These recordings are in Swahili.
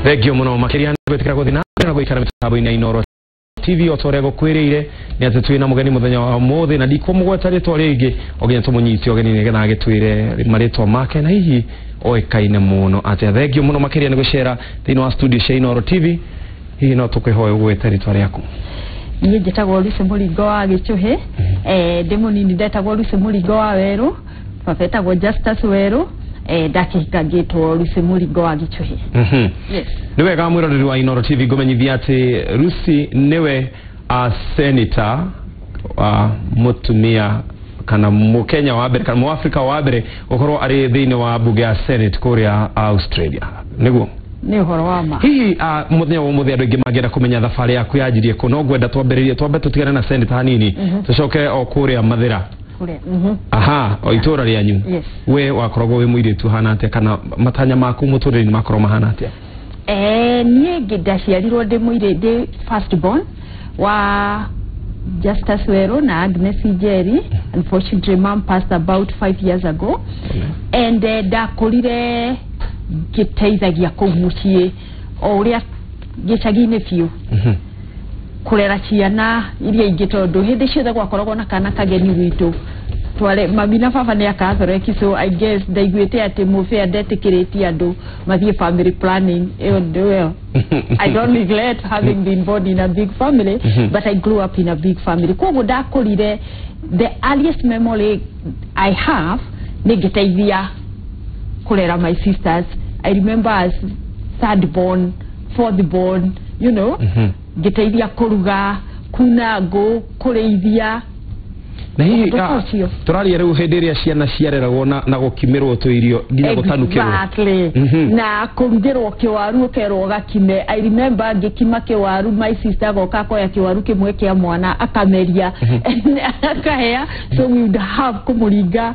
Thegio muno makiria gwetikira guthina na guikara mitambo-ini ya Inooro TV otorego kwirire ni ati twina mugeni muthenya wa mothe na ndikumugweta ritwa ringi oginya tumunyiti ogeni ni getha agitwire maritwa make na hihi oikaine muno ati thegio muno makiria ni gucera thini wa studio cia Inooro TV hihi no tukwihoya gweta ritwa riaku. Niĩ njĩtagwo Lucy Mũringo wa Gichuhi ndĩ mũnini ndetagwo Lucy Mũringo wa Werũ baba etagwo Justus Werũ ndakĩhikangĩtwo Lucy Mũringo wa Gichuhi. Yes. Nĩ wega mwĩroreri wa Inooro TV ngũmenyithia atĩ Lucy nĩwe Seneta mũtumia kana Mukenya wa mbere kana Mũafrika wa mbere gũkorwo arĩ thĩinĩ wa bunge ya Senate kũrĩa Australia nĩguo ni uhoro wa ma hihi muthenya wa muthenya andũ aingĩ mangĩenda kũmenya thabarĩ yaku yanjirie kũ no ngwenda twambĩrĩrie twambe tũtigane na Seneta hanini tũcoke o kũrĩa Mathira aha o itũra rĩanyu we wakoragwo wĩ mũirĩtu hana atĩa kana matanya maku mũtũrĩre-inĩ makorwo mahana atĩa? Niĩ ndaciarirwo ndĩ mũirĩtu first born wa Justus Werũ na Agnes Njeri. Unfortunately mom passed about 5 years ago and ndakũrire gĩteithagia kũgucie o ũrĩa gĩcagi-inĩ biũ kũrera ciana iria ingĩ tondũ hĩndĩ ciothe gwakoragwo na kana kageni witũ tware mami na baba nĩ akathoreki, so I guess ndaiguĩte atĩ mũbĩa ndetĩkĩrĩtie andũ mathiĩ family planning. I don't regret having been born in a big family but I grew up in a big family. Koguo ndakũrire, the earliest memory I have nĩ gĩteithia kurera my sisters. I remember as third born, fourth born, you know, gĩteithia kuruga, kuna ngũ, kureithia. Na hihi tũraria rĩu hĩndĩ ĩrĩa ciana ciareragwo na gũkimirwo tũirio nginya gũtanukĩrwo. Exactly. Na kũrugĩrwo kĩwaru ũkerwo gakime. I remember ngĩkima kĩwaru, my sister agoka koya kĩwaru kĩmwe kĩa mwana akameria akahea, so we would have kũmũringa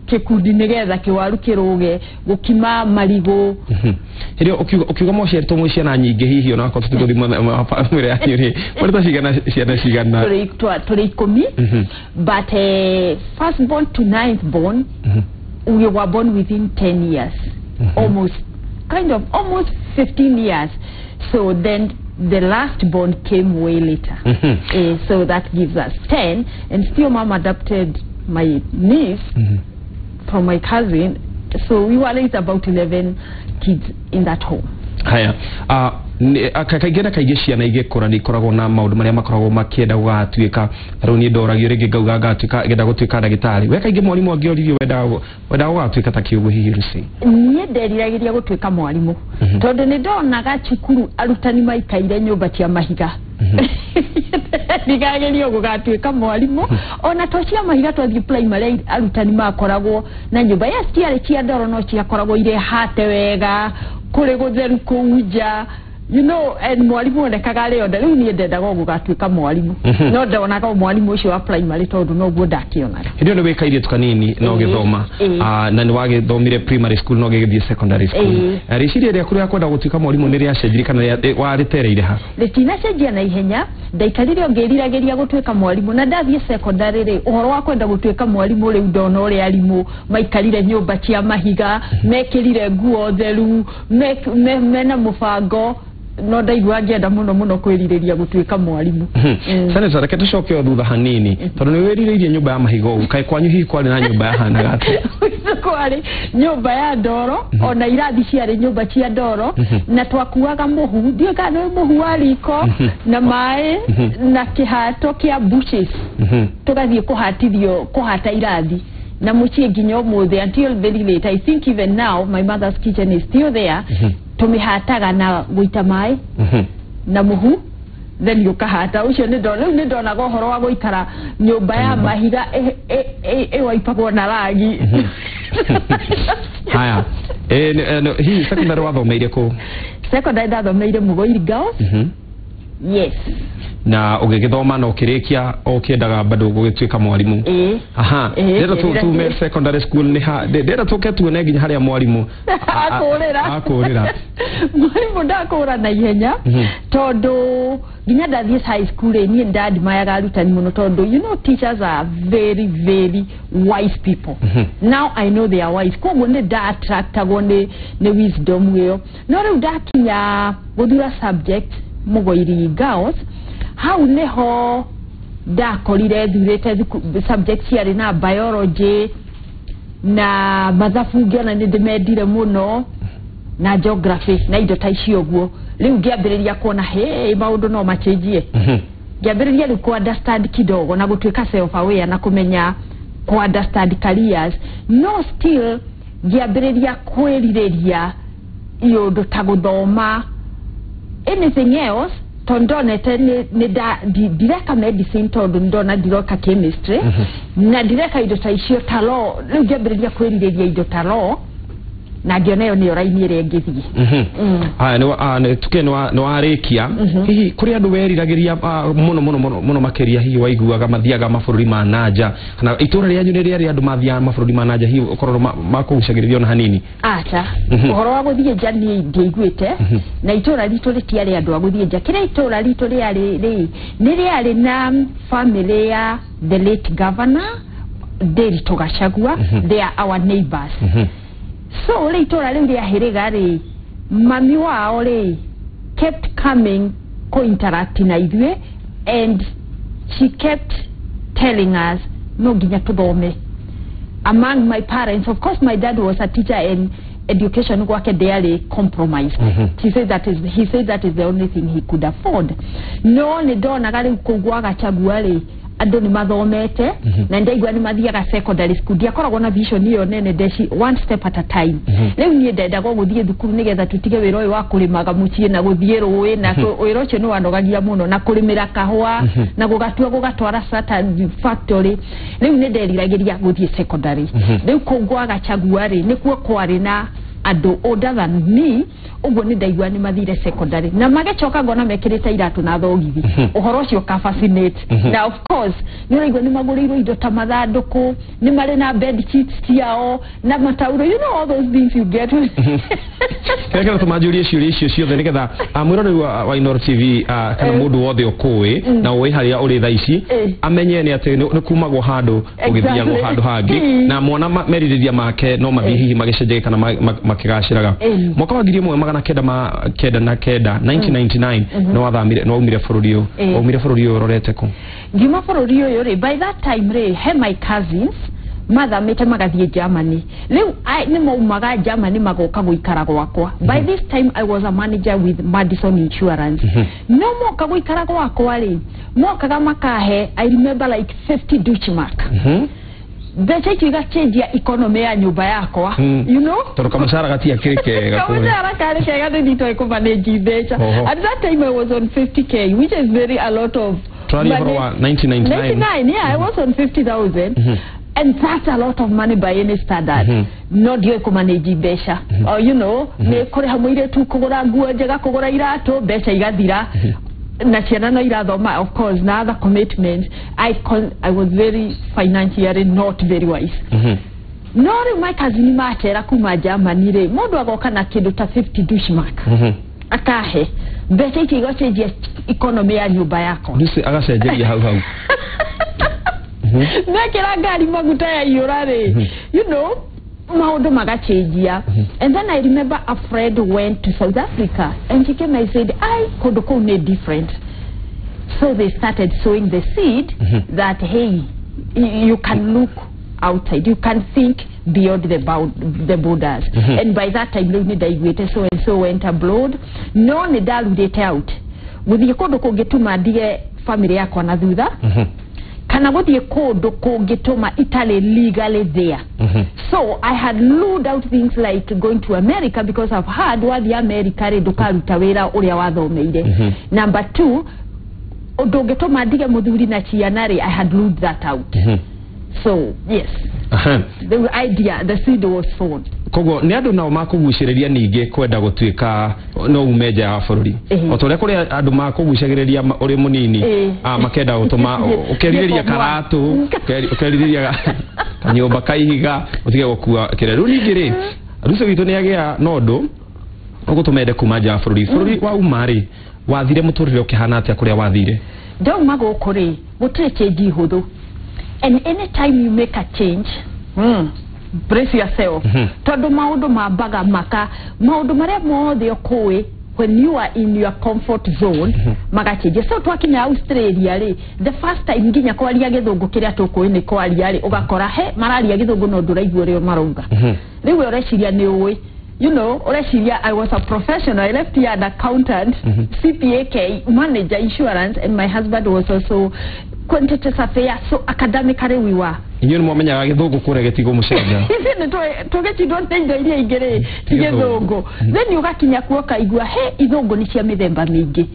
kikundi nigetha kiwaru kiruge gukima marigo. Hirio ukiuga mũciari to mũciana nyingĩ hihi ona ko tutugo mwĩre yanyu ri mũrita ciana cigana tũrĩ 10 but first born to ninth born we were born within 10 years almost 15 years, so then the last born came way later. So that gives us 10 and still mom adopted my niece from my cousin, so we were raised about 11 kids in that home. Haya kaingĩ na kaingĩ ciana igĩkũra nĩ ikoragwo na maũndũ marĩa makoragwo makĩenda gũgatuĩka. Rĩu niĩ ndoragio rĩngĩ ngauga ngenda gũtuĩka ndagĩtarĩ. We kaingĩ mwarimũ angĩoririo wenda gũgatuĩka ta kĩũguo hihi Lucy? Niĩ nderiragĩria gũtuĩka mwarimũ tondũ nĩ ndonaga cukuru arutani maikaire nyũmba cia mahiga. Ndigagĩrio gũgatuĩka mwarimũ ona to cia mahiga twathiĩ primary arutani makoragwo na nyũmba ya ciarĩ cia ndoro no ciakoragwo irĩ hate wega kũrĩ gũtheru kũu nja, you know, and mwalimu onekaga rĩo nda. Rĩu niĩ ndendaga gũgatuĩka mwarimũ no ndonaga mwarimũ ũcio wa primary tondũ noguo ndakĩonaga. Hĩndĩ ĩyo nĩ wĩkairie tukaniini no gĩthoma na nĩ wagĩthomire primary school no gĩgĩthiĩ secondary school. Rĩciria rĩaku rĩa kwenda gũtuĩka mwarimũ nĩ rĩacenjirie kana warĩtereire ha? Rĩtinacenjia na ihenya. Ndaikarire ngĩriragĩria gũtuĩka mwarimũ na ndathiĩ secondary rĩ ũhoro wa kwenda gũtuĩka mwarimũ rĩu ndona ũrĩa arimũ maikarire nyũmba cia mahiga mekĩrire nguo theru mena mũbango no ndaigua ngĩenda mũno kwĩrirĩria gũtuĩka mwarimũ. Seneta reke tũcoke thutha hanini tondũ nĩ wĩrirĩirie nyũmba ya mahiga ũguo kaĩ kwanyu hihi kwarĩ na nyũmba yahanaga atĩa? Kwarĩ nyũmba ya ndoro ona irathi ciarĩ nyũmba cia ndoro na twakuaga mũhu, ndiũĩ kana nĩ mũhu wa riko na maĩ na kĩhato kĩa bushes tũgathiĩ kũhata irathi na mũciĩ nginya ũmũthĩ until very late. I think even now my mother's kitchen is still there. Tumihataga na guita mai na muhu then yukahata ucio nĩ ndonaga ũhoro wa gũikara nyũmba ya mahiga waipagwo na rangi. Haya hihi secondary wathomeire kũ? Secondary ndathomeire Mugoiri Girls Yes. Na ugigithoma no kirekia okiendaga bado gugituika mwarimu. Aha. Ndera tu secondary school ni ha. Ndera tuke tuone nginya haria mwarimu akurira. Mwarimu ndakura na ihenya tondu nginya ndathie high school ni ndadi mayaga arutani muno tondu you know teachers are very very wise people. Now I know they are wise. Koguo ni da attractagwo ni wisdom yo. No riu ndakinya guthura subject mugoiri girls how neho ndakorire thurete subjects yari na biology na mathabu ngiona ni ndimendire muno na geography na indo ta icio guo riu ngiambiriria kuona maundu no machenjie ngiambiriria riu ku understand kidogo na gutuika self aware na kumenya ku understand careers no still ngiambiriria kwiriria iyo ndo ta guthoma anything else tondonete ni direka medicine tondu ndona diroka chemistry na direka indo ta icio ta law riu ngiambiriria kwiriria indo ta law na ngioneyo ni oraini ire ngithie no tuke no arikia hihi kuri andu weriragiria muno makeria hihi waiguaga mathiaga mabũrũri ma nanja kana itura rĩa nyune rĩa andu mathia mabũrũri ma nanja hihi ukorwo makugucagiririo na hanini acha uhoro wa guthie nja ni ndiguite na itura ritu ritiari andu a guthie nja kire itura ritu riari ni na family ya the late governor Ndereti Gachagua. They are our neighbors. So itura riu ria hiriga ri mami wao ri kept coming co-interact na ithuĩ and she kept telling us no nginya tuthome. Among my parents, of course my dad was a teacher and education gwake daily compromised. He said that is the only thing he could afford. No ni ndonaga riu kugwa Gachagua ri andu ni mathomete na ndaigua ni mathiaga secondary school ndiakoragwo na vision iyo nene deshi one step at a time. Riu ni ndenda guthie thukuru nigetha tutige wira uyu wa kurimaga mucie na guthie ruwi na wira ucio ni wanogagia muno na kurimira kahua na gugatwara certain factory. Riu ni nderiragiria guthie secondary. Riu kugwa Gachagua ri nikuo kwari na ado older than me ugo ni ndaigua ni mathire secondary na magechoka ngona mekirite iratu na thogithi uhoro ucio ka fascinate. Now of course ni ndaigua ni maguriirwo indo ta mathanduku ni mari na bed sheets ciao na matauro, you know all those things you get. Kaya tumajurie ciuria icio ciothe nigetha amwirori wa Inooro TV kana mundu wothe ukui na ui haria uri tha ici amenye ni ati ni kumagwo handu ugithiagwo handu hangi na mwana meririria make no mathie hihi magicenjege kana makigaciraga. Mwaka wa 1999 no wathamire no umire bururi uyu urorete ku ngima bururi uyu ri by that time ri he my cousins mathamite magathie Germany. Riu ni maumaga Germany magoka guikara gwakwa. By this time I was a manager with Madison Insurance. No moka guikara gwakwa ri mokaga makahe I remember like 50 Deutschmark. Beche kiga change ya economy ya nyumba yakwa, you know? Toroka mshahara gatia kekega kule. Mshahara kale kega ndito ko manage becha. At that time I was on 50k, which is very a lot of. 1999. Yeah, I was on 50,000. And that's a lot of money by any standard. No dio ko manage becha. Or you know, ne kore hamwire tu kugura nguo njega kugura irato becha igathira. Na ciana no irathoma, of course, na other commitments. I was very financially not very wise. No riu my cousin machera kuma Germany ri mundu agoka na kindu ta 50 Deutschmark. Akahe becha ikigo cenjia economy ya nyumba yako. Nisi agacenjeria hau hau. Nekera ngari maguta ya iura ri. You know, maundu magachenjia. And then I remember a friend went to South Africa and she came and said I could go different. So they started sowing the seed that hey, you can look outside, you can think beyond the borders. And by that time they daigwete so and so went abroad. No ni daludete out guthie kundu kungituma ndige family yakwa na thutha kana guthie kundu kungituma Italy legally there. So I had ruled out things like going to America because I've heard wathi America ri ndukaruta wira uria wathomeire. Number 2, ndungituma ndige muthuri na ciana ri I had ruled that out. So yes, the idea, the seed was sown. kogo ni andu nao makuguciriria ninge kwenda gutuika no umeja ya bururi otore kuri andu makuguciriria uri munini makenda gutuma ukeriria karatu ukeriria kanyumba kaihiga utige gukua kireru ningiri ruso gitu ni agia nondo ugutumende kuma ja bururi wa umari wathire muturire ukihana atia kuria wathire don't mago kuri gutire change huthu and anytime you make a change brace yourself todo maundu mabaga maka maundu maria mothe okui when you are in your comfort zone magacheje so twakinya Australia ri the first time nginya kwaria githungu kiria tukui ni kwaria ri ugakora he mararia githungu no nduraigua rio marauga riu ureciria ni uwi you know ureciria I was a professional I left here an accountant CPA manager insurance and my husband was also quantity affairs so academically we were inyo mwamenya githungu kure getigo mucenja ine togeti don't indo iria igere githungu then ugakinya kuoka igua he ithungu ni cia mithemba mingi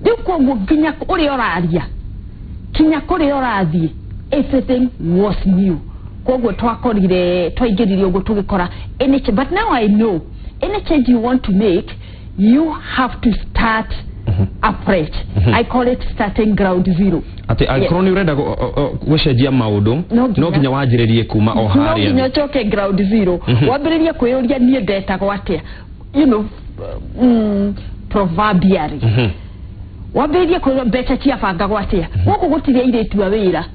riu koguo nginya uri oraria kinya kuri orathie everything was new koguo twakorire twaingiririe uguo tugikora anything but now I know any change you want to make you have to start afresh I call it starting ground zero ati akroni urenda gushenjia maundu no ginya wanjiririe kuma o haria no ginya choke ground zero wambiririe kwiyuria nie ndetagwo atia you know proverbially wambiririe kwiyuria mbeca cia banga gwatia guku gutiria iretu wira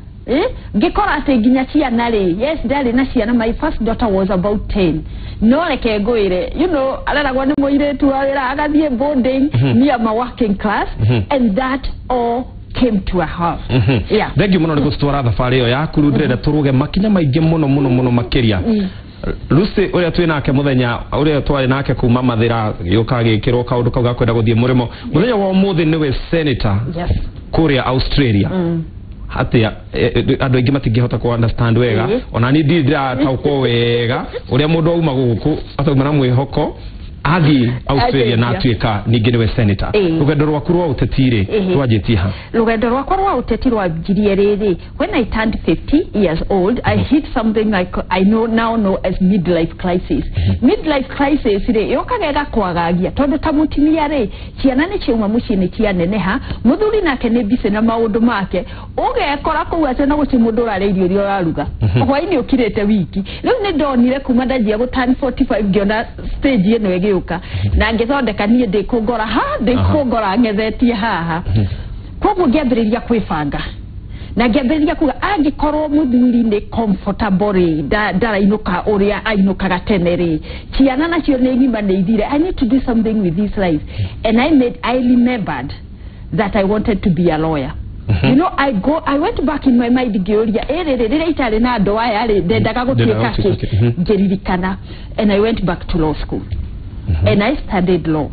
ngikora ati ginya ciana ri yes ndari na ciana my first daughter was about 10 no reke ngwire you know araragwa ni muiretu wira agathie boarding near my working class and that all came to a halt yeah thank you muno nigustwara thabari yo yaku ndire turuge makinya maingi muno makiria Lucy uria twinake muthenya uria twari nake kuma mathira yuka gikirwo kaundu kauga kwenda guthie murimo muthenya wa umuthi niwe Seneta yes kuria Australia hatia andu aingi matingihota ku understand wega ona ni ndira tauko wega uria mundu auma guku atauma na mwihoko athi Australia na tuika ningi niwe Seneta rugendo rwaku rwa utetire twajitie ha rugendo rwakwa rwa uteti rwajirie riri when I turned 50 years old I hit something like I now know as midlife crisis midlife crisis ri yokagega kwagagia tondu ta mutimia ri ciana ni ciuma mucini cia neneha muthuri nake ni bise na maundu make ugekora ku ate na guci mundu raririo rio raruga hwaini ukirete wiki riu ni ndonire kuma ndajia gu turn 45 ngiona stage eno egiuka na ngithondeka nie ndikungora ndikungora ngethetie haha koguo ngiambiriria kwibanga na ngiambiriria kuga angikorwo muthuri ni comfortable ndara uria ainukaga tene ri ciana nacio ni ngima ni ithire I need to do something with this life and I remembered that I wanted to be a lawyer you know I went back in my mind gioria riri itari na ndo aya ri ndendaga gutuika ngiririkana and I went back to law school and I studied law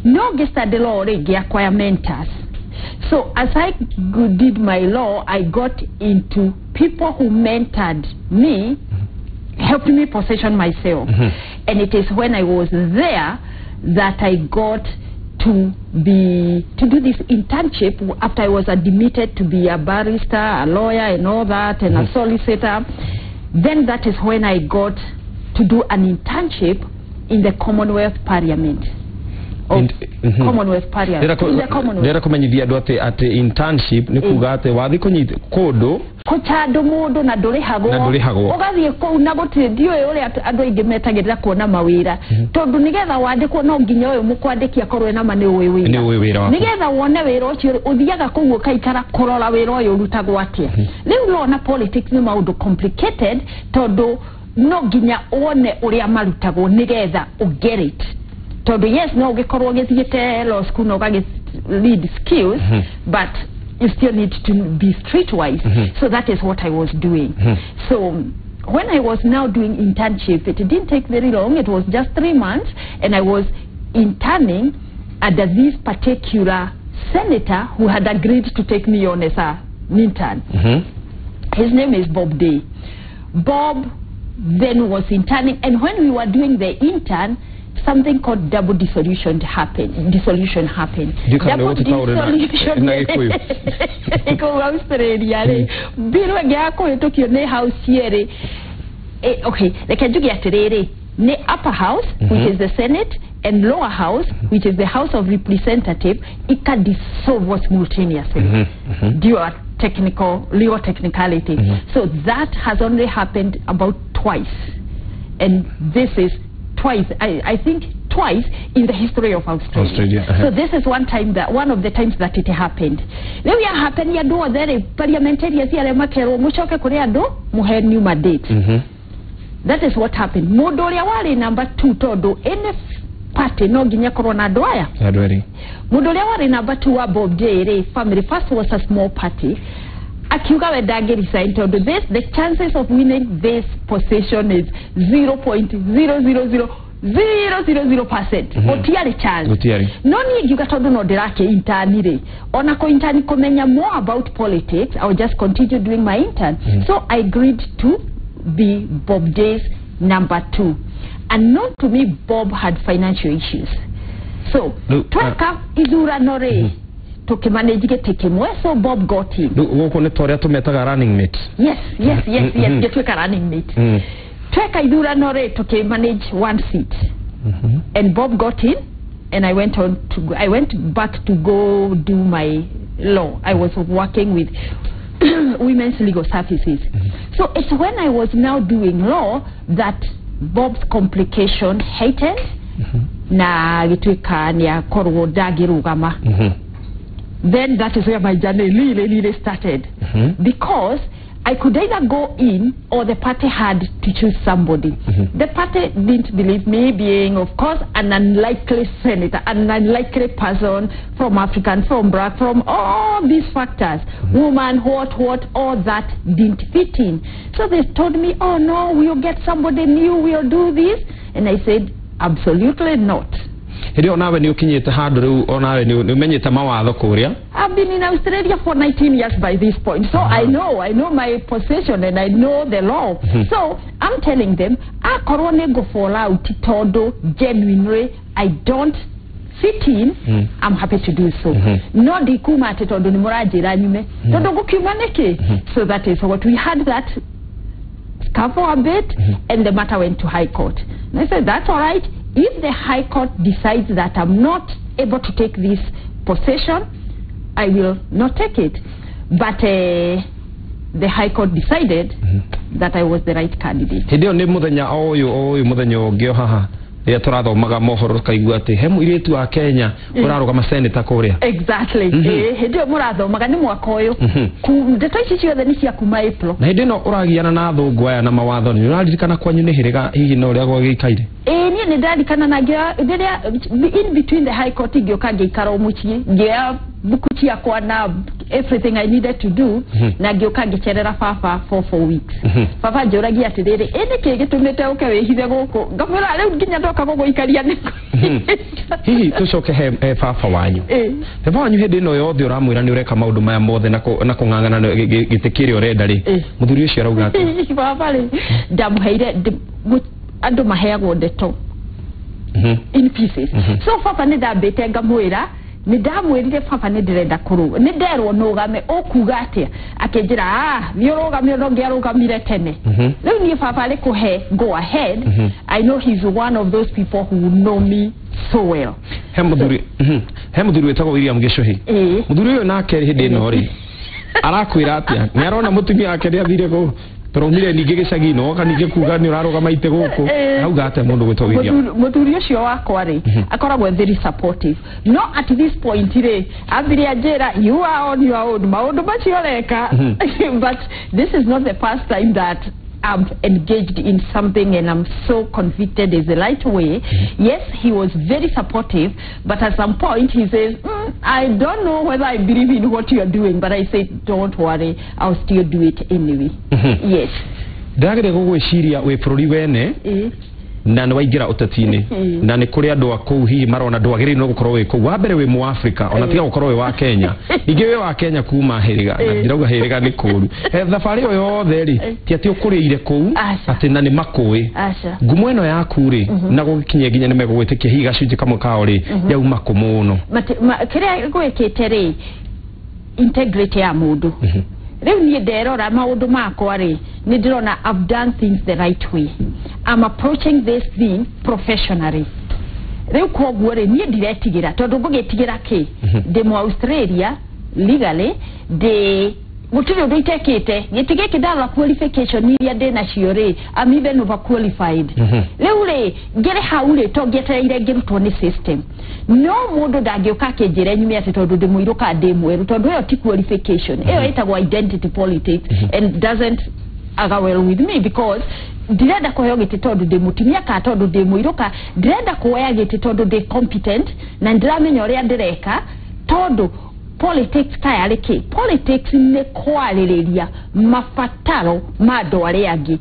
no get studied law ri acquire mentors so as I did my law I got into people who mentored me helped me position myself and it is when I was there that I got to do this internship after I was admitted to be a barrister, a lawyer and all that and a solicitor. Then that is when I got to do an internship in the Commonwealth Parliament. Commonwealth Parliament. Ndera kumenyithia andu ati internship ni kuga ati wathi kunyita kodo kuchando mundu na ndurihagwo ugathie ku na gutire ndiwe uria andu aingi metagirira kuona mawira tondu nigetha wandikwo no nginya uyu mukwandikia korwe na mane uwi wira nigetha wone wira ucio uthiaga kuguo kaikara kurora wira uyu rutagwo atia riu lona politics ni maundu complicated tondu no nginya wone uria marutagwo nigetha get it tondu yes no ugikorwo githiete law school no gage lead skills but you still need to be streetwise so that is what I was doing so when I was now doing internship it didn't take very long it was just 3 months and I was interning under this particular senator who had agreed to take me on as an intern his name is Bob Day Bob then was interning and when we were doing the intern something called double dissolution happened. Double dissolution. Iko Australia le. Biro gyako etokio ne house here. Okay, like ajugi atirere. ne upper house, which is the Senate, and lower house, which is the House of Representatives, ikadissolve simultaneously due to legal technicality. So that has only happened about twice, and this is twice, I think twice in the history of Australia. So this is one of the times that it happened. Then we are happening ya do there parliamentarians ya makero mushoke kuri ado muhe new mandate. That is what happened. Mudoria wali number 2 todo any party no ginya corona doya. Mudoria wali number 2 wa Bob Jere family. First was a small party. Akiuga wedageri sign to this, the chances of winning this position is 0.000000%. Otiari chance. Noni gigatodo no derake internire. Onako intern komenya more about politics. I will just continue doing my intern. So I agreed to be Bob Day's number 2. And known to me, Bob had financial issues. So, Twaka Izura Nore. Toke manage so Bob got him. Running mate. Yes. Get a running mate. Twaka Izura Nore toke manage one seat. And Bob got in, and I went back to go do my law. I was working with women's legal services. So it's when I was now doing law that Bob's complication heightened. Na gituika nia korwo dagirugama. Then that is where my journey really started. Because I could either go in or the party had to choose somebody. The party didn't believe me being, of course, an unlikely senator, an unlikely person from African, from black, from all these factors. Woman, what, all that didn't fit in. So they told me, oh no, we'll get somebody new, we'll do this. And I said, absolutely not. I've been in Australia for 19 years by this point, so I know my position and I know the law. So I'm telling them, I corona go fall out todo genuinely. I don't fit in. I'm happy to do so. No di kuma todo ni morajira nyume todo go kumaneke. So that is what we had that cover a bit, and the matter went to High Court. And I said, that's all right. If the High Court decides that I'm not able to take this position, I will not take it. But the High Court decided that I was the right candidate. Exactly. In between the High Court everything I needed to do, Nagyoka Gicherera Fafa for 4 weeks. Fafa Joragi at the day, any cake to meet okay, he's a go. Governor, I don't get to go Italian. He to show Fafa wine. The one you had in all the Ramu and Ureka Mauduma more than a Nakonganga and get the Kiri or Reddy. Muduri Sheroga. Damn hated under my hair on the top in pieces. So Fafa Neda Betega Muera. Nidamu elide fafa nedireda kuru nidero noga me okugate akejira miroga miroga miretene leo ni fafa leko go ahead. I know he's one of those people who know me so well. Hemuduri wetako William Gichuhi muduri yo nakere hede nori arakwira atia nyarona mutumi akere athire go Toromire nigege shagino kanige kugani uraroga maite goko augate mundu gwetogithia muturi ucio wakwa ri akoragwo very supportive. No at this point ri ambiri ajera you are on your own maundu macioreka. But this is not the first time that I'm engaged in something and I'm so convicted is the right way. Yes, he was very supportive, but at some point he says, I don't know whether I believe in what you're doing, but I said, don't worry, I'll still do it anyway. Yes. Dagre go shiria we proriwene na nwaingira utatini na ni kuri andu aku hihi marona ndwagiri no gukorwo we ku wa mbere we mu Africa ona tiga gukorwo we wa Kenya ingi we wa Kenya kuma heriga na ndirauga heriga ni kuru thabari yo yothe ri ti ati ukuriire ku ati na ni makui ngumo eno yaku ri na gukinye nginya ni megugwitikia hihi gacunji kamwe kao ri yauma ku muno kiria gwikite ri integrity ya mundu. Riu ni nderora maundu makwa ri ni ndirona I've done things the right way. I'm approaching this thing professionally. Reu koguo re nie diretigira tondu ngugitigira ki de mu Australia legally de gutire ndo itekete gitige kidala qualification iria de na ciore am even over qualified reu re ngere haure to geteire ngirutwo ni system no mundu ndangioka kenjire nyume ati tondu de muiruka de mweru tondu yo ti qualification eyo etagwo identity politics and doesn't aga well with me because direnda kuheo giti tondu de mutimia ka tondu de muiruka direnda kuhea giti tondu de competent na ndiramenya uria ndireka tondu politics kaya leke politics ne kwariria mafataro mado aria angi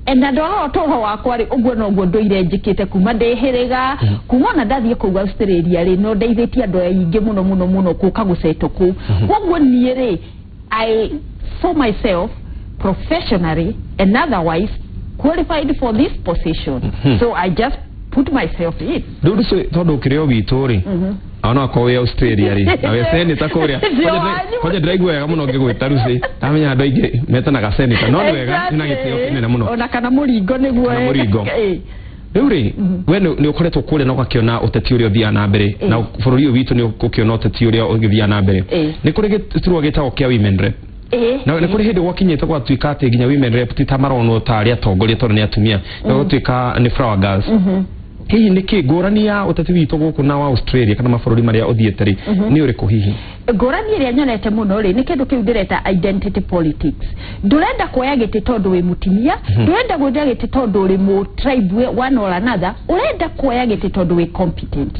enda ndoro toho wakwa ri uguo no guo ndoire njikite kuma ndeherega kuma na ndathie ku Australia ri no ndeithĩtie andu aingi muno kuka gucetoku uguo nie ri I for myself professionally and otherwise qualified for this position. So I just put myself in. Ndu so tondu kireo gitu ri ana ko we Australia ri na Seneta kuria koje draigu wega muno ngigwita ruci amenya andu aingi metana ga Seneta no wega ina gitio kinene muno ona kana muringo niguo riu ri we ni ukoretwo kure no gakiona uteti uria thia na mbere na bururi witu ni ukiona uteti uria ugithia na mbere ni kuri giturwo gitagwo kia women rep na ni kuri hindi gwakinyite kwa tuika ati ginya women rep ti tamarono tari atongoria tondu ni atumia no tuika ni flower girls hihi niki ngurani ya uteti witu guku na wa Australia kana mabururi maria uthiete ri ni uriku hihi ngurani iria nyonete muno ri ni kindu kiu ndireta identity politics ndurenda kuoya giti tondu wi mutimia ndurenda kuoya giti tondu ri mu tribe one or another urenda kuoya giti tondu wi competent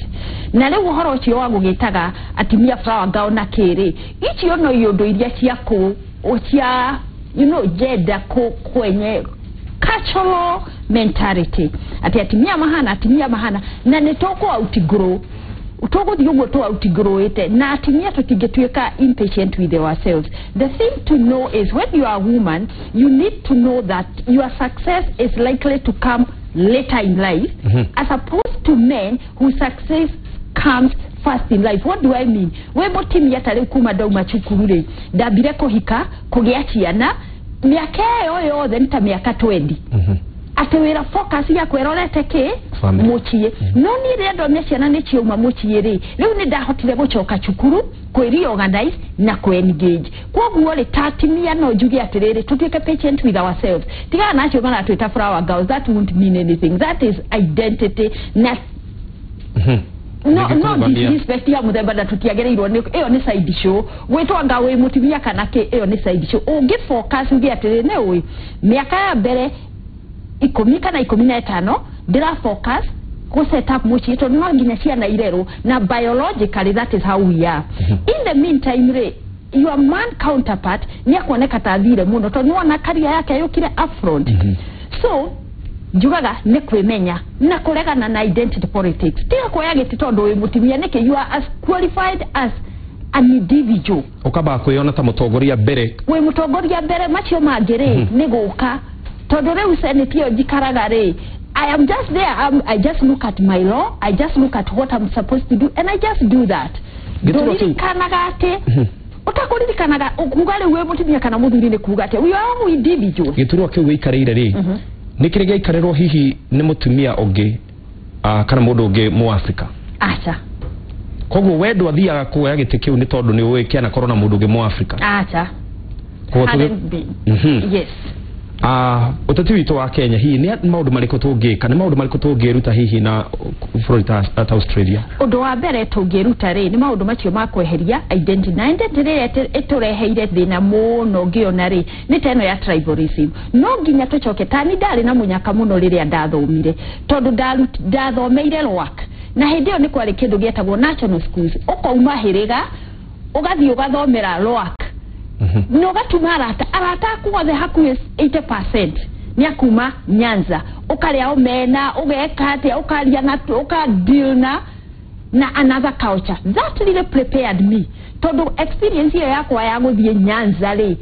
na riu uhoro ucio wa gugitaga atimia flower girl na kiri icio no iondo iria ciako ucia gender kwenye cultural mentality ati atimia mahana na netoko outigro utogo thiogo to outigro ete na atimia tutingetuika impatient with ourselves. The thing to know is when you are a woman you need to know that your success is likely to come later in life as opposed to men whose success comes first in life. What do I mean? We motimia tare kuma dauma chukuru ndabire kuhika kugia ciana miaka yoyo nta miaka 20 atewera focus ya kwerorete ke muchie no ni rendo meciana ni chiuma muchie ri riu ni ndahotire gucoka chukuru kwiri organize na engage koguo ri tatimia no jugi atiriri tutike patient with ourselves tiga nacho bana twita flower girls that won't mean anything. That is identity na no disrespect ya muthemba na tutiagereirwo ni eyo ni side show gwitwa ngawe mutimia kana ke eyo ni side show ungi focus ugi atiriri ne oi miaka ya mbere 10 kana 15 ndira focus go set up muchi to no nginya ciana irero na biologically that is how we are. In the meantime your man counterpart ni akoneka tathire muno to niona career yake yukire upfront so jugaga ne kwemenya na kuregana na identity politics tiga koya giti tondu wi mutimia nike you are as qualified as an individual ukaba kuyona ta mutongoria mbere we mutongoria mbere macio mangire ni guka tondu riu senetio jikaraga ri I am just there. I just look at my law. I just look at what I'm supposed to do, and I just do that. Don't kanagate. Utakuri kanaga. Ukugale we mutimia kana muthuri ne kugate. We are all individuals. Gituru ke we ikareire ri. Nikirege ikarero hihi ne mutumia oge kana mundu oge mu Africa. Acha. Koguo wedo athiaga kuoya gite kiu ni tondu ni wike na korona mundu oge mu Africa. Acha. Yes. Utati witu wa Kenya hii ni maundu mariko tungika ni maundu mariko tungiruta hihi na Florida at Australia undu wa mbere tungiruta ri ni maundu macio ma kweheria identity na identity itureheire thina muno ngiona ri ni teno ya tribalism no nginya tucoke tani ndari na munyaka muno riria ndathomire tondu ndathomeire work na hindio ni kwari kindu gietagwo national schools ukauma hiriga ugathi ugathomera work no gatuma arata kuothe hakuhi 80% ni akuma Nyanza ukaria omena ugeka atia ukaria na ukadeal na another culture that really prepared me tondu experience hiyo yakwa ya guthie Nyanza ri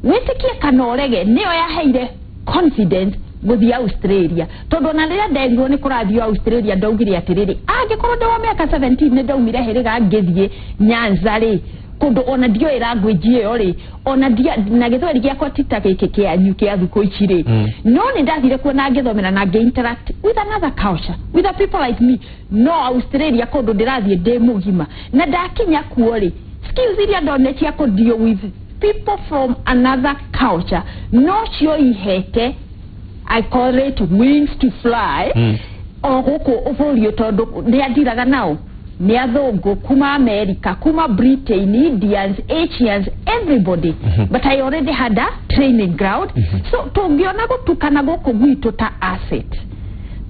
witikie kana orege niyo yaheire confidence guthie Australia tondu na riria nderirwo ni kurathio Australia ndaugire atiriri angikorwo ndewa miaka 17 ni ndaumire heriga ngithie Nyanza ri kondo ona dio language yori ona dia na githweri giakwa titake kia nyuke athuko ichire no ni ndathire kuona ngithomera na interact with another culture with the people like me no Australia kondo ndirathie de mugima na ndakinya kuori skills iria ndoneti ako deal with people from another culture no cio ihete I call it wings to fly o huko ofolio tondo ndiadiraga nao ni athungu kuma America kuma Britain Indians Asians everybody but I already had a training ground so tungiona gutukana goko gwitu ta asset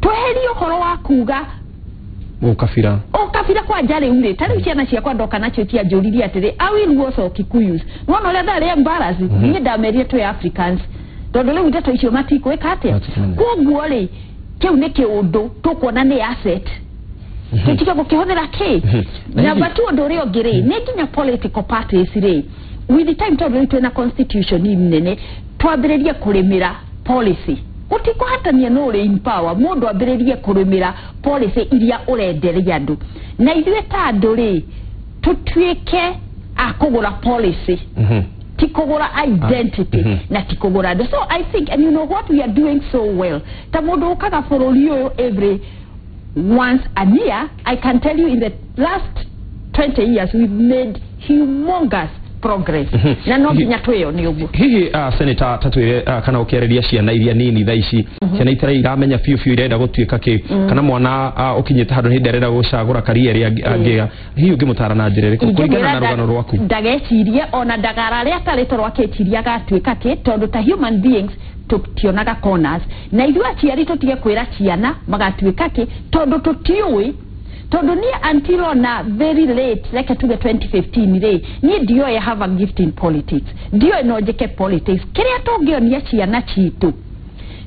tweherio horo wa kuga ukafira kwa jare ule tari ciana cia kwa ndoka nacio tia njuriria atiri awi ruoso Kikuyus wono le thari embarrassing ni ndamerie to Africans tondu le witeto icio matikweka atia koguo ri kiu ni kiundu tukuona ni asset tutika gukihonera ki na batu ndore ogire ne ginya political parties ri with the time tondu twina constitution imnene twambiririe kurimira policy utiko hatania no ri in power mundu ambiririe kurimira policy iria urenderia andu na ithuĩ ta andu ri tutwike akugura policy tikogora identity na tikogora so I think and you know what we are doing so well ta mundu ukaga bururi uyu every once a year I can tell you in the last 20 years we've made humongous progress na no nginya tweyo ni uguo hihi Seneta tatwire kana ukiareria ciana iria nini thaici ciana itara iramenya fiu irenda gutwika ki kana mwana ukinyita handu hinderera gucagura career angiga hihi ungimutara na njira riku kuringana na rugano rwaku ndagecirie ona ndagara ria tarito rwaketiria gatwika ki tondu ta human beings tukionaga corners na ithu aciari tutige kwira ciana magatwika ki tondu tutiui tondu ni until na very late like to the 2015 re ni dio I have a gift in politics dio no jeke politics kiria tongionia ciana citu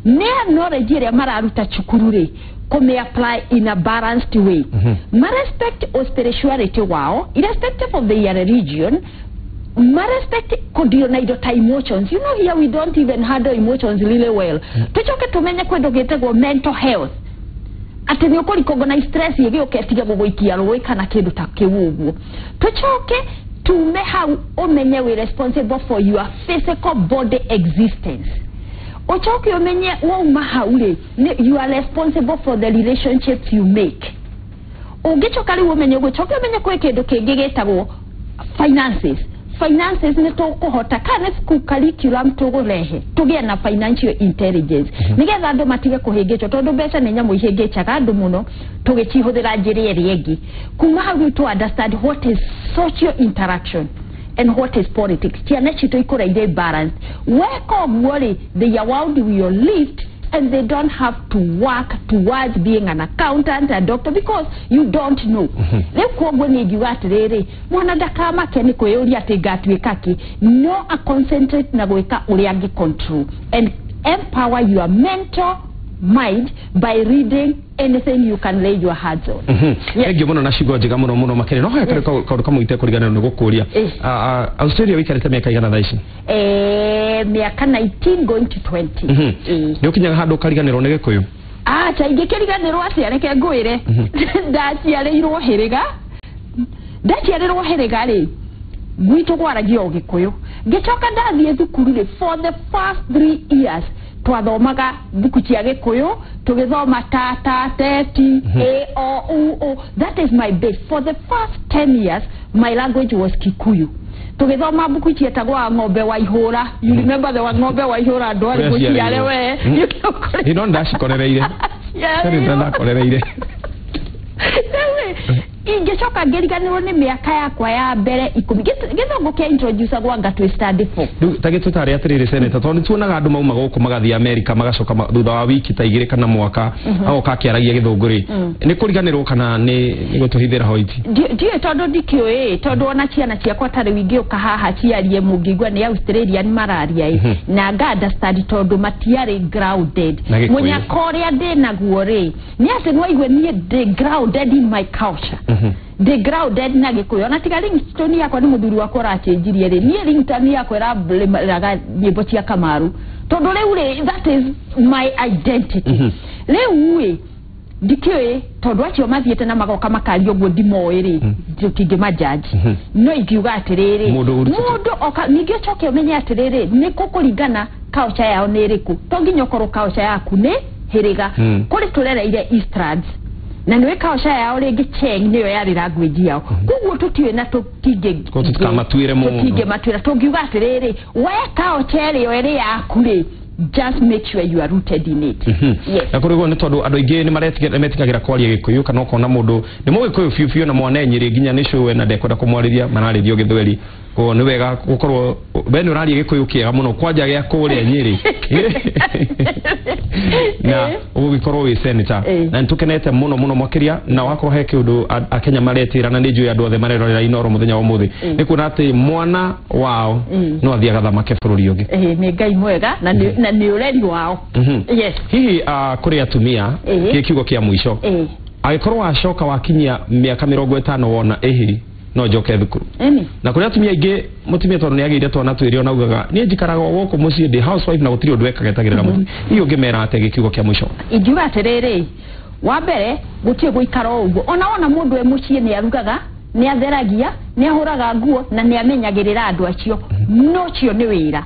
ne knowledge ire mararuta cukuru re come apply in a balanced way ma respect o spirituality wao irrespective of the religion ma respect kodio na idota emotions you know here we don't even handle emotions really well tuchoke tumenye kwendo getego mental health ati ni ukuri kogona stress yegi oketiga gugoikia roi kana kindu ta kiwuguo tuchoke tume how omenye we responsible for your physical body existence uchoke omenye wo mahaure you are responsible for the relationships you make ugichoka ri omenye ugichoke omenye kwe kindu kingigitagwo finances ni tukuhota kana school curriculum tugurehe tugie na financial intelligence nigetha andu matige kuhingicho tondu mbeca ni nyamu ihingichaga andu muno tugicihũthĩra njĩra ĩrĩa ĩngĩ kuma hau to understand what is social interaction and what is politics ciana citũ ikũreire balance weko mwori the world will live and they don't have to work towards being an accountant, a doctor, because you don't know. Mwana dakama keni kweyuri ate gatwe kaki no a concentrate na gweka uliangi control and empower your mental mind by reading anything you can lay your hands on. Ege muno na shigo jiga muno makene no hakare ka kama ite kurigana no gukuria Australia wikarete miaka igana thaici miaka 19 going to 20 ni ukinyaga handu kariganirwo ni gikuyu cha ingikiriganirwo atia reke ngwire ndaciarirwo hiriga ri gwitu gwaragia ogikuyu gicoka ndathie thukuru ri for the first 3 years twathomaga buku cia gikuyu tugithoma tata teti a o u that is my base for the first 10 years my language was Kikuyu tugithoma buku cietagwa ng'ombe wa ihura you remember the ng'ombe wa ihura ndwari guciare we you don't dash korereire sari ndana korereire ingecoka ngeriganirwo ni miaka yakwa ya mbere 10 githongo kia introduce gwa ngatwe study for tagitu tari atirire Seneta tondu tuonaga andu mauma guku magathi America magacoka thutha wa wiki ta igire kana mwaka aho kakiaragia githunguri ni kuriganirwo kana ni gutuhithira hoiti die tondu dikioi tondu ona ciana ciakwa tari wingi ukahaha ciarie mungigwa ni Australia ni mararia na ngada study tondu matiari grounded munya korea de naguo ri ni ati no igwe ni de grounded in my culture the grounded na gikuyu ona tiga ringtone yakwa ni muthuri wakwa rachenjirie ri ni ringtone yakwa raga nyimbo cia Kamaru tondu riu ri that is my identity riu we dikiwe tondu acio mathiete na magoka makario guo ndimoiri tutinge majaji no ingiuga atiriri mundu oka ningio choke umenye atiriri ni kukuringana kaocha yao ni iriku tonginya korwo kaocha yaku ni hiriga kuri turereire Eastrads na niwe kaocha yao ringi Cheng niyo yari language yao kuguo tutiwe na tutinge tukamatuire mundu tutinge matwira tungiuga atiriri we kaocha iri yaku ri just make sure you are rooted in it. Yes. Na kurigo ni tondu andu ingi ni metingagira kwaria Gikuyu kana ukona mundu ni Mugikuyu fiu na mwanenyi ginya nisho na ndekwenda kumwarithia manarithio Githweri ko ni wega gukorwo bene uraria Gikuyu kiega muno kwanja gia kuria Nyeri na ugikorwo wi senator na ntukenete muno makiria na wakorwo he kiundu akenya maretira na niju andu othe marerorera Inooro muthenya wa muthi ni kuna ati mwana wao no athiaga thamake bururi ungi ni ngai mwega na ni ureri wao. Yes. Hihi kuri atumia kikiugo kia mwisho agikorwo acoka wakinyia miaka 50 wona no njoke thukuru na kuri atumia ingi mutumia tondu ni agire twana twiri ona ugaga ni njikaraga goko mucie ndi housewife na gutiri undu ekagetagira mutu iyo ngimera ate gikiugo kia mwisho ingiuga atiriri wa mbere gutie guikara uguo ona mundu e mucie ni arugaga ni atheragia ni ahuraga nguo na ni amenyagirira andu acio no cio ni wira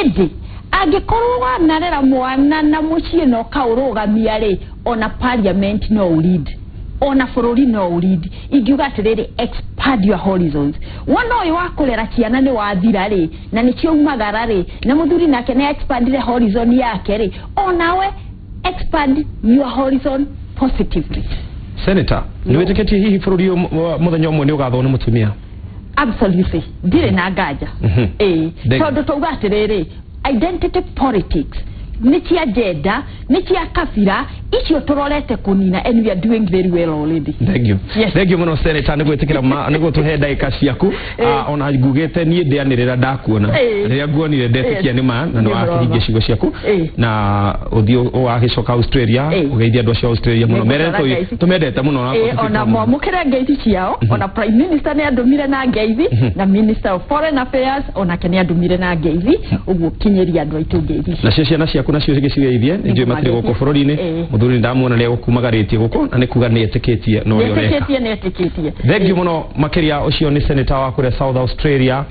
endi agikorwo wanarera mwana na mucie no kaurugamia ri ona parliament no lead ona forori no lead ingiuga atiriri expand your horizons wana uyu wakurera ciana ni wathira ri na ni cio umagara ri na muthuri nake ni expandire horizon yake ri onawe expand your horizon positively. Senator ni weteketie hihi forori muthenya umwe ni ugathwo ni mutumia absolutely dire na ngaja tondu tuga atiriri identity politics ni cia gender ni cia kabira icio turorete kunina and we are doing very well already. Thank you. Yes. Thank you muno Senator ni gwetikira nigo tuhe ndaika ciaku ona ngugete ni ndianirira ndakuona riria nguonire ndetikia ni ma na no akihinge cigo ciaku na uthio wagicoka Australia ugeithia andu acio Australia muno mere tumendete muno ona mwamukire ngeithi ciao ona prime minister ni andumire na ngeithi na minister of foreign affairs ona keni andumire na ngeithi uguo kinyeria andu aitu ngeithi na ciana ciaku nacio cigicigeithie njui matire goko bururi-ini muthuri ndamuona ni gukumagaritie guko na ni kuga ni etiketie no yo reka thank you muno makiria ucio ni senator wa kure South Australia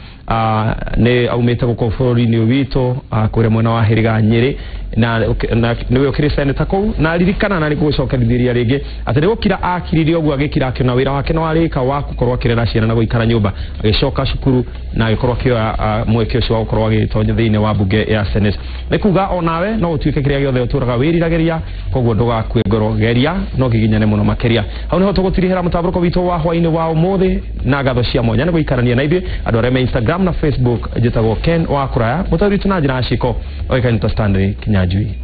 ni aumite guko bururi-ini witu kure mwena wa hiriga Nyeri na niwe ukiri senator kou na ririkana na ni gucokerithiria ringi ati ni gukira akiririe ogwo agikira akina wira wake no arika wa gukorwo akirera ciana na guikara nyumba agicoka cukuru na agikorwo akioya mweke ucio wa gukorwo agitonya thiini wa bunge ya Senate ni kuga onawe no utuike kiria giothe uturaga wiriragiria koguo ndugakue ngoro geria no giginyane muno makiria hau niho tugutirihira mutaburuko witu wa hwaini wa umuthi na gatho cia mwanya ni guikarania na ithuĩ andu aria me Instagram na Facebook njitagwo Ken wa Kuraya mutauri tunajira ciko oikainta Stanley Kinyajui.